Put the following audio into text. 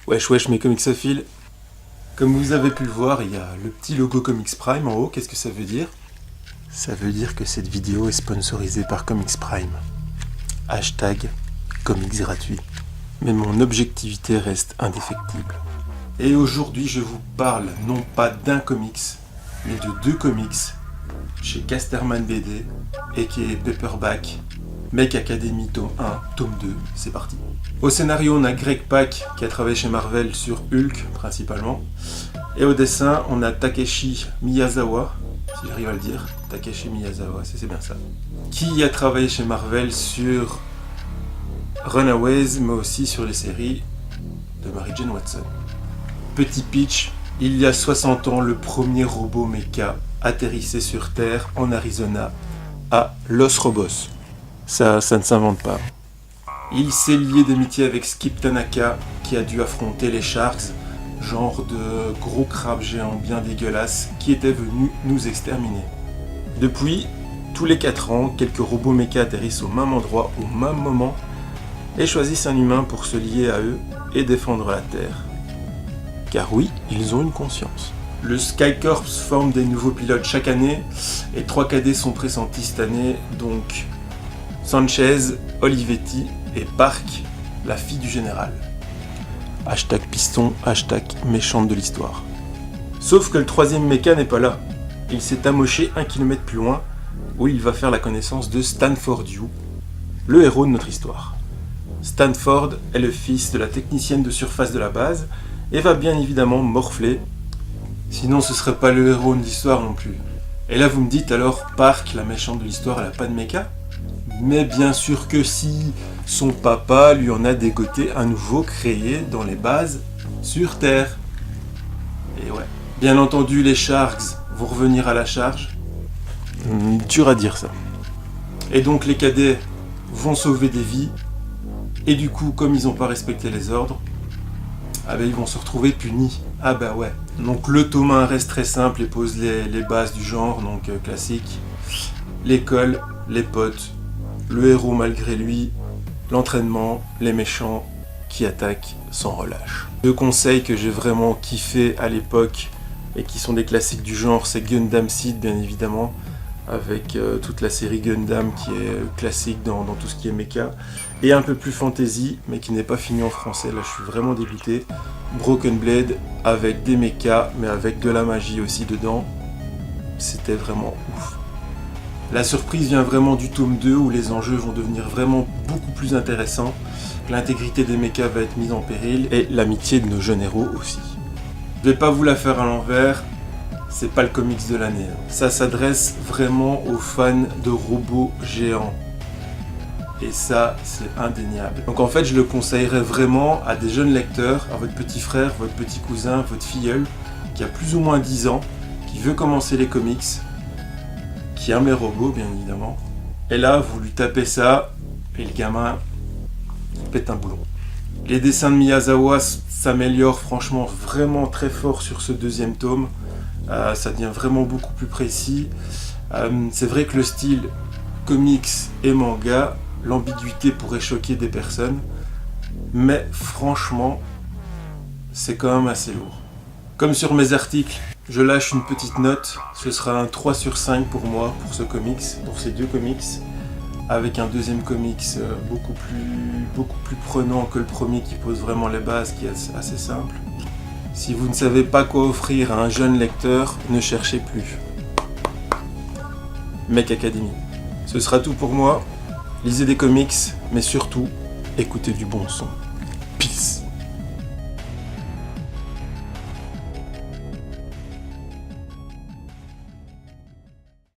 Wesh wesh mes comicsophiles. Comme vous avez pu le voir, il y a le petit logo Comics Prime en haut. Qu'est-ce que ça veut dire? Ça veut dire que cette vidéo est sponsorisée par Comics Prime. Hashtag comics gratuit. Mais mon objectivité reste indéfectible. Et aujourd'hui je vous parle non pas d'un comics, mais de deux comics chez Casterman BD, aka Paperback, Mech Academy tome 1, tome 2, c'est parti. Au scénario, on a Greg Pak qui a travaillé chez Marvel sur Hulk principalement. Et au dessin, on a Takeshi Miyazawa, si j'arrive à le dire. Takeshi Miyazawa, c'est bien ça. Qui a travaillé chez Marvel sur Runaways, mais aussi sur les séries de Mary Jane Watson. Petit pitch, il y a 60 ans, le premier robot mecha atterrissait sur Terre en Arizona à Los Robos. Ça ne s'invente pas. Il s'est lié d'amitié avec Skip Tanaka qui a dû affronter les Sharks, genre de gros crabes géants bien dégueulasses qui étaient venus nous exterminer. Depuis, tous les 4 ans, quelques robots mecha atterrissent au même endroit, au même moment, et choisissent un humain pour se lier à eux et défendre la Terre. Car oui, ils ont une conscience. Le Sky Corps forme des nouveaux pilotes chaque année, et 3 cadets sont pressentis cette année, donc Sanchez, Olivetti et Park, la fille du général. Hashtag piston, hashtag méchante de l'histoire. Sauf que le troisième méca n'est pas là. Il s'est amoché 1 kilomètre plus loin, où il va faire la connaissance de Stanford Yu, le héros de notre histoire. Stanford est le fils de la technicienne de surface de la base, et va bien évidemment morfler, sinon ce serait pas le héros de l'histoire non plus. Et là vous me dites alors, Park, la méchante de l'histoire, elle a pas de méca? Mais bien sûr que si, son papa lui en a dégoté un nouveau créé dans les bases sur Terre. Et ouais. Bien entendu, les Sharks vont revenir à la charge. Dur à dire ça. Et donc les cadets vont sauver des vies. Et du coup, comme ils n'ont pas respecté les ordres, ils vont se retrouver punis. Ah bah ouais. Donc le tome 1 reste très simple et pose les bases du genre, donc classique. L'école, les potes, le héros malgré lui, l'entraînement, les méchants qui attaquent sans relâche. Deux conseils que j'ai vraiment kiffé à l'époque et qui sont des classiques du genre, c'est Gundam Seed bien évidemment, avec toute la série Gundam qui est classique dans tout ce qui est mecha, et un peu plus fantasy, mais qui n'est pas fini en français, là je suis vraiment dégoûté. Broken Blade, avec des mechas, mais avec de la magie aussi dedans, c'était vraiment ouf. La surprise vient vraiment du tome 2 où les enjeux vont devenir vraiment beaucoup plus intéressants, l'intégrité des mechas va être mise en péril, et l'amitié de nos jeunes héros aussi. Je vais pas vous la faire à l'envers, c'est pas le comics de l'année. Ça s'adresse vraiment aux fans de robots géants. Et ça, c'est indéniable. Donc en fait, je le conseillerais vraiment à des jeunes lecteurs, à votre petit frère, votre petit cousin, votre filleul, qui a plus ou moins 10 ans, qui veut commencer les comics, qui aime les robots, bien évidemment. Et là, vous lui tapez ça, et le gamin, il pète un boulon. Les dessins de Miyazawa s'améliorent franchement vraiment très fort sur ce deuxième tome. Ça devient vraiment beaucoup plus précis. C'est vrai que le style comics et manga, l'ambiguïté pourrait choquer des personnes, mais franchement, c'est quand même assez lourd. Comme sur mes articles, je lâche une petite note, ce sera un 3 sur 5 pour moi, pour ce comics, pour ces deux comics, avec un deuxième comics beaucoup plus prenant que le premier qui pose vraiment les bases, qui est assez simple. Si vous ne savez pas quoi offrir à un jeune lecteur, ne cherchez plus. Mech Academy. Ce sera tout pour moi. Lisez des comics, mais surtout, écoutez du bon son. Peace.